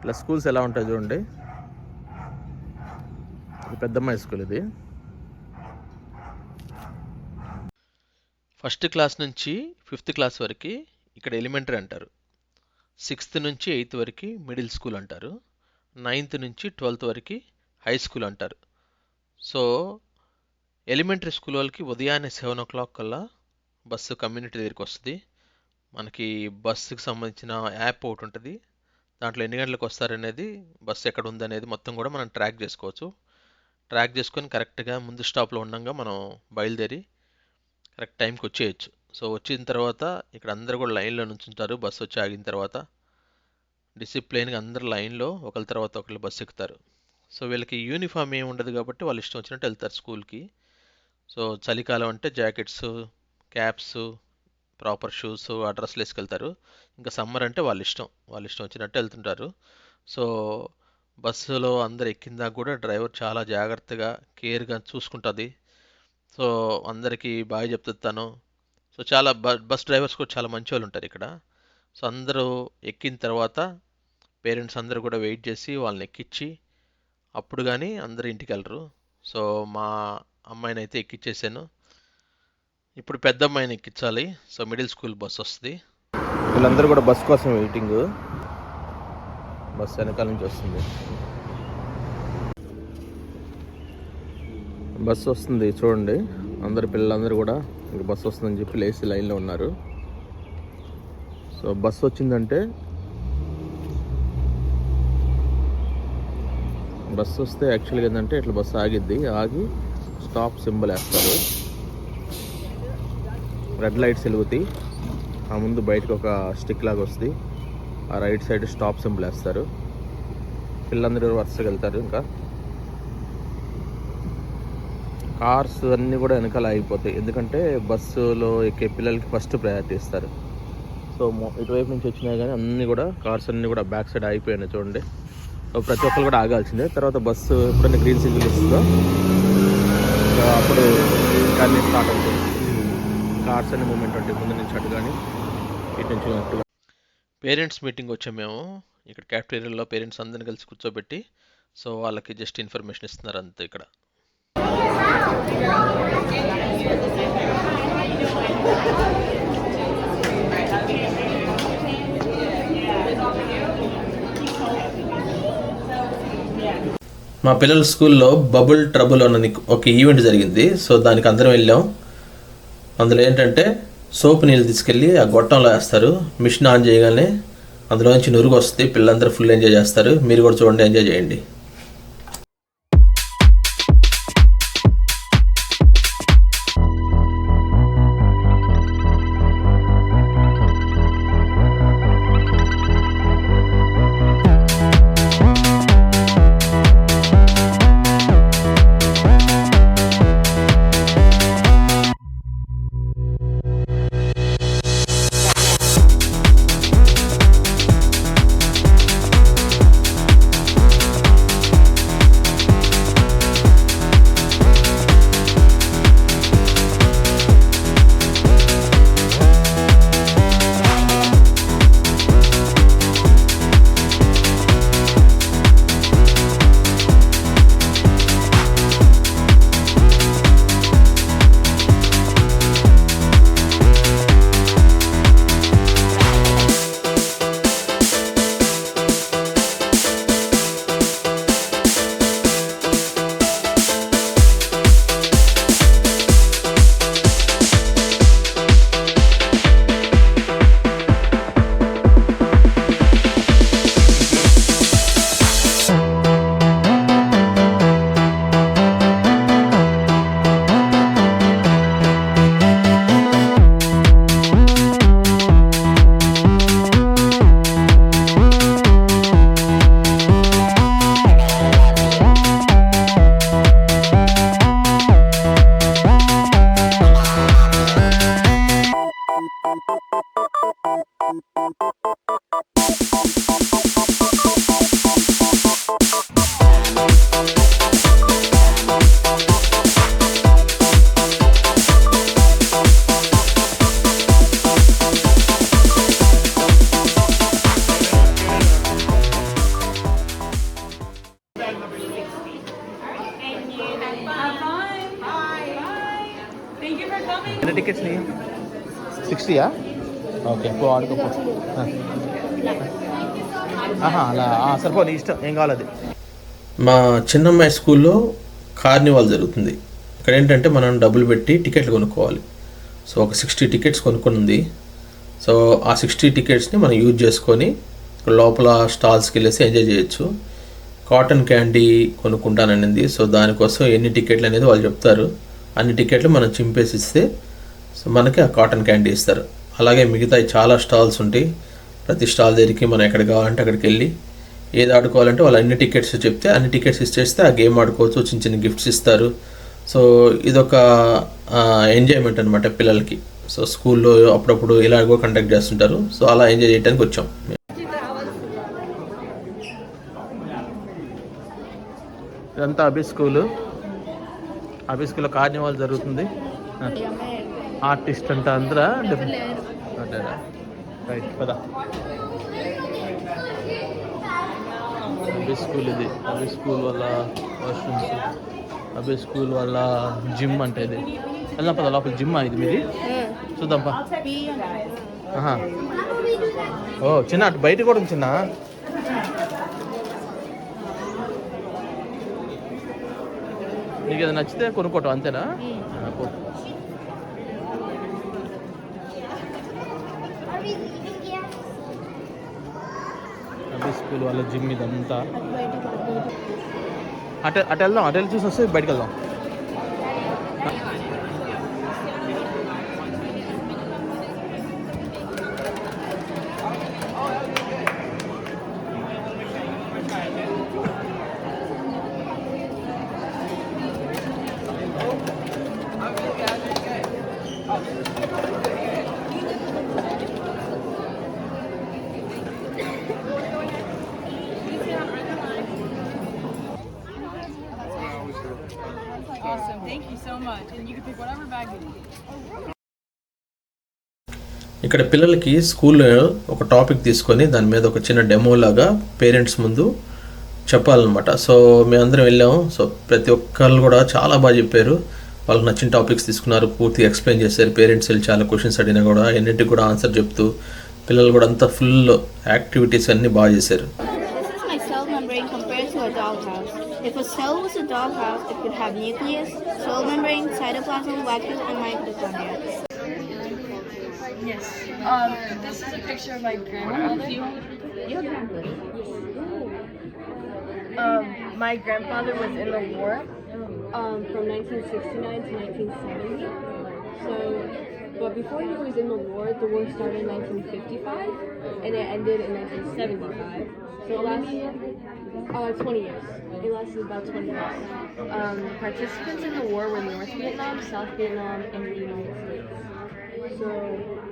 ఇలా స్కూల్స్ ఎలా ఉంటాయి చూడండి. ఇది పెద్దమ్మాయి స్కూల్. ఇది ఫస్ట్ క్లాస్ నుంచి 5th క్లాస్ వరకు ఇక్కడ ఎలిమెంటరీ అంటారు. 6th నుంచి 8th వరకు మిడిల్ స్కూల్ అంటారు. 9th నుంచి 12th వరకు హై స్కూల్ అంటారు. సో ఎలిమెంటరీ స్కూల్ వాళ్ళకి ఉదయాన్నే 7 o'clock కల్లా బస్సు కమ్యూనిటీ దగ్గరికి వస్తుంది. మనకి బస్సుకి సంబంధించిన యాప్ ఒకటి ఉంటుంది. దాంట్లో ఎన్ని గంటలకు వస్తారనేది, బస్సు ఎక్కడ ఉందనేది మొత్తం కూడా మనం ట్రాక్ చేసుకోవచ్చు. ట్రాక్ చేసుకొని కరెక్ట్గా ముందు స్టాప్లో ఉండగా మనం బయలుదేరి కరెక్ట్ టైంకి వచ్చేయచ్చు. సో వచ్చిన తర్వాత ఇక్కడ అందరూ కూడా లైన్లో నుంచుంటారు. బస్సు వచ్చి ఆగిన తర్వాత డిసిప్లైన్గా అందరు లైన్లో ఒకరి తర్వాత ఒకళ్ళు బస్సు ఎక్కుతారు. సో వీళ్ళకి యూనిఫామ్ ఏమి ఉండదు కాబట్టి వాళ్ళు ఇష్టం వచ్చినట్టు వెళ్తారు స్కూల్కి. సో చలికాలం అంటే జాకెట్స్, క్యాప్స్, ప్రాపర్ షూస్, ఆ డ్రెస్లు వేసుకెళ్తారు. ఇంకా సమ్మర్ అంటే వాళ్ళ ఇష్టం వచ్చినట్టు వెళ్తుంటారు. సో బస్సులో అందరు ఎక్కిందాక కూడా డ్రైవర్ చాలా జాగ్రత్తగా కేర్గా చూసుకుంటుంది. సో అందరికీ బాగా చెప్తాను. సో చాలా బస్ డ్రైవర్స్ కూడా చాలా మంచి వాళ్ళు ఉంటారు ఇక్కడ. సో అందరూ ఎక్కిన తర్వాత పేరెంట్స్ అందరూ కూడా వెయిట్ చేసి వాళ్ళని ఎక్కించి అప్పుడు కానీ అందరూ ఇంటికి వెళ్ళరు. సో మా అమ్మాయిని అయితే ఎక్కించేసాను. ఇప్పుడు పెద్ద అమ్మాయిని ఎక్కించాలి. సో మిడిల్ స్కూల్ బస్ వస్తుంది. వీళ్ళందరూ కూడా బస్ కోసం వెయిటింగ్. బస్ వెనకాల నుంచి వస్తుంది. బస్సు వస్తుంది చూడండి. అందరు పిల్లలందరూ కూడా ఇంక బస్సు వస్తుందని చెప్పి లేచి లైన్లో ఉన్నారు. సో బస్సు వచ్చిందంటే, బస్సు వస్తే యాక్చువల్గా ఏంటంటే ఇట్లా బస్సు ఆగిద్ది. ఆగి స్టాప్ సింబల్ వేస్తారు. రెడ్ లైట్స్ వెలుగుతాయి. ఆ ముందు బయటకు ఒక స్టిక్ లాగా వస్తుంది. ఆ రైట్ సైడ్ స్టాప్ సింబల్ వేస్తారు. పిల్లలందరూ వరుసగా వెళ్తారు. ఇంకా కార్స్ అన్నీ కూడా వెనకాల ఆగిపోతాయి. ఎందుకంటే బస్సులో ఎక్కే పిల్లలకి ఫస్ట్ ప్రయారిటీ ఇస్తారు. సో ఇటువైపు నుంచి వచ్చినా కానీ అన్నీ కూడా కార్స్ అన్నీ కూడా బ్యాక్ సైడ్ ఆగిపోయినాయి చూడండి. సో ప్రతి ఒక్కరు కూడా ఆగాల్సిందే. తర్వాత బస్సు ఎప్పుడైనా గ్రీన్ సిగ్నల్ ఇస్తుందో అప్పుడు కానీ స్టార్ట్ అవుతుంది. కార్స్ అన్ని మూమెంట్ ఉంటాయి ముందు నుంచి అటు కానీ ఇటు నుంచి అటు. పేరెంట్స్ మీటింగ్ వచ్చాం మేము. ఇక్కడ క్యాఫ్టేరియాలో పేరెంట్స్ అందరిని కలిసి కూర్చోబెట్టి సో వాళ్ళకి జస్ట్ ఇన్ఫర్మేషన్ ఇస్తున్నారు అంతే. ఇక్కడ మా పిల్లల స్కూల్లో బబుల్ ట్రబుల్ అన్నది ఒక ఈవెంట్ జరిగింది. సో దానికి అందరం వెళ్ళాం. అందులో ఏంటంటే సోప్ నీళ్ళు తీసుకెళ్ళి ఆ గొట్టంలో వేస్తారు. మిషన్ ఆన్ చేయగానే అందులోంచి నురుగు వస్తుంది. పిల్లలందరూ ఫుల్ ఎంజాయ్ చేస్తారు. మీరు కూడా చూడండి, ఎంజాయ్ చేయండి. ఎన్ని టికెట్స్ నీ 60యా? ఓకే పో ఆడుకోపో. అలా సరిపో, నీ ఇష్టం, ఏం కావాలి అది. మా చిన్నమ్మాయి స్కూల్లో కార్నివాల్ జరుగుతుంది. ఇక్కడ ఏంటంటే మనం డబ్బులు పెట్టి టికెట్లు కొనుక్కోవాలి. సో ఒక 60 టికెట్స్ కొనుక్కుంది. సో ఆ 60 టికెట్స్ని మనం యూజ్ చేసుకొని లోపల స్టాల్స్కి వెళ్ళేసి ఎంజాయ్ చేయొచ్చు. Cotton candy కొనుక్కుంటాననింది. సో దానికోసం ఎన్ని టికెట్లు అనేది వాళ్ళు చెప్తారు. అన్ని టికెట్లు మనం చింపేసి ఇస్తే సో మనకి ఆ కాటన్ క్యాండీ ఇస్తారు. అలాగే మిగతా చాలా స్టాల్స్ ఉంటాయి. ప్రతి స్టాల్ దగ్గరికి మనం ఎక్కడ కావాలంటే అక్కడికి వెళ్ళి ఏది ఆడుకోవాలంటే వాళ్ళు అన్ని టికెట్స్ చెప్తే అన్ని టికెట్స్ ఇచ్చేస్తే ఆ గేమ్ ఆడుకోవచ్చు. చిన్న చిన్న గిఫ్ట్స్ ఇస్తారు. సో ఇదొక ఎంజాయ్మెంట్ అనమాట పిల్లలకి. సో స్కూల్లో అప్పుడప్పుడు ఇలాగో కండక్ట్ చేస్తుంటారు. సో అలా ఎంజాయ్ చేయడానికి వచ్చాం. ఇదంతా అభి స్కూలు. అభి స్కూల్లో కార్నివాల్ జరుగుతుంది. ఆర్టిస్ట్ అంట అందరా రైట్ పదా. అభి స్కూల్ ఇది. అభి స్కూల్ వాళ్ళ వాష్రూమ్స్, అభి స్కూల్ వాళ్ళ జిమ్ అంటే ఇది. వెళ్దాం పద లోపల. జిమ్ ఇది మీది, చూద్దాంపా. ఓ చిన్న అటు బయట కూడా ఉంది చిన్న. నీకు ఏదైనా నచ్చితే కొనుక్కోవటం అంతేనా? అభి స్కూల్ వాళ్ళ జిమ్ ఇదంతా. అటు వెళ్దాం, అటు వెళ్ళి చూసి వస్తే బయటకు వెళ్దాం. Awesome. Thank you so much. And you can pick whatever bag you need. ఇక్కడ పిల్లలకి స్కూల్లో ఒక టాపిక్ తీసుకొని దాని మీద ఒక చిన్న డెమో లాగా పేరెంట్స్ ముందు చెప్పాలన్నమాట. సో మేమందరం వెళ్ళాము. సో ప్రతి ఒక్కళ్ళు కూడా చాలా బాగా చెప్పారు. వాళ్ళకి నచ్చిన టాపిక్స్ తీసుకున్నారు, పూర్తిగా ఎక్స్ప్లెయిన్ చేశారు. పేరెంట్స్ వెళ్ళి చాలా క్వశ్చన్స్ అడిగినా కూడా ఎన్నింటికి కూడా ఆన్సర్ చెప్తూ పిల్లలు కూడా అంతా ఫుల్ యాక్టివిటీస్ అన్నీ బాగా చేశారు. If a cell was a doghouse, it could have nucleus, cell membrane, cytoplasm, vacuole, and mitochondria. Yes. This is a picture of my grandfather. My grandfather was in the war from 1969 to 1970. So, but before he was in the war started in 1955 and it ended in 1975. So it lasted 20 years. It lasted about 20 years. Participants in the war were North Vietnam, South Vietnam, and the United States. So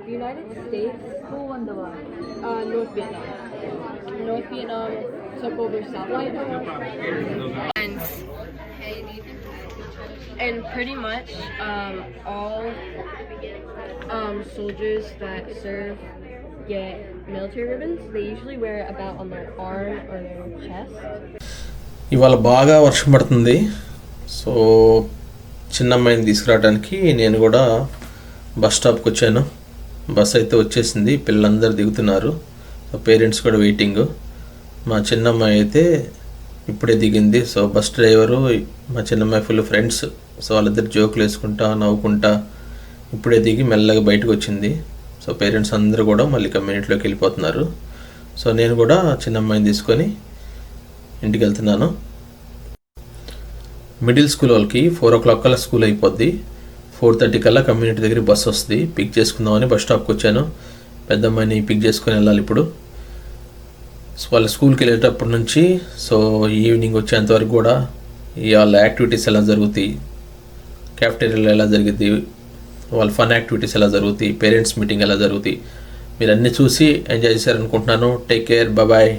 the United States, who won the war? North Vietnam. North Vietnam took over South Vietnam, and pretty much all soldiers that serve get military ribbons. They usually wear it about on their arm or their chest. ఇవాళ బాగా వర్షం పడుతుంది. So చిన్నమ్మాయిని తీసుకురావడానికి నేను కూడా bus స్టాప్కి వచ్చాను. Bus అయితే వచ్చేసింది, పిల్లలందరూ దిగుతున్నారు. సో పేరెంట్స్ కూడా వెయిటింగ్. మా చిన్నమ్మాయి అయితే ఇప్పుడే దిగింది. సో బస్ డ్రైవరు మా చిన్నమ్మాయి ఫుల్ ఫ్రెండ్స్. సో వాళ్ళిద్దరు జోకులు వేసుకుంటా నవ్వుకుంటా ఇప్పుడే దిగి మెల్లగా బయటకు వచ్చింది. సో పేరెంట్స్ అందరూ కూడా మళ్ళీ కమ్యూనిటీలోకి వెళ్ళిపోతున్నారు. సో నేను కూడా చిన్నమ్మాయిని తీసుకొని ఇంటికి వెళ్తున్నాను. మిడిల్ స్కూల్ వాళ్ళకి 4 o'clock కల్లా స్కూల్ అయిపోద్ది. 4:30 కల్లా కమ్యూనిటీ దగ్గర బస్సు వస్తుంది. పిక్ చేసుకుందామని బస్ స్టాప్కి వచ్చాను. పెద్దమ్మాయిని పిక్ చేసుకొని వెళ్ళాలి ఇప్పుడు. సో వాళ్ళ స్కూల్కి వెళ్ళేటప్పటి నుంచి సో ఈవినింగ్ వచ్చేంతవరకు కూడా వాళ్ళ యాక్టివిటీస్ ఎలా జరుగుతాయి, క్యాఫ్టేరియాలో ఎలా జరిగింది, వాళ్ళ ఫన్ యాక్టివిటీస్ ఎలా జరుగుతాయి, పేరెంట్స్ మీటింగ్ ఎలా జరుగుతాయి, మీరు అన్నీ చూసి ఎంజాయ్ చేశారనుకుంటున్నాను. Take care, bye.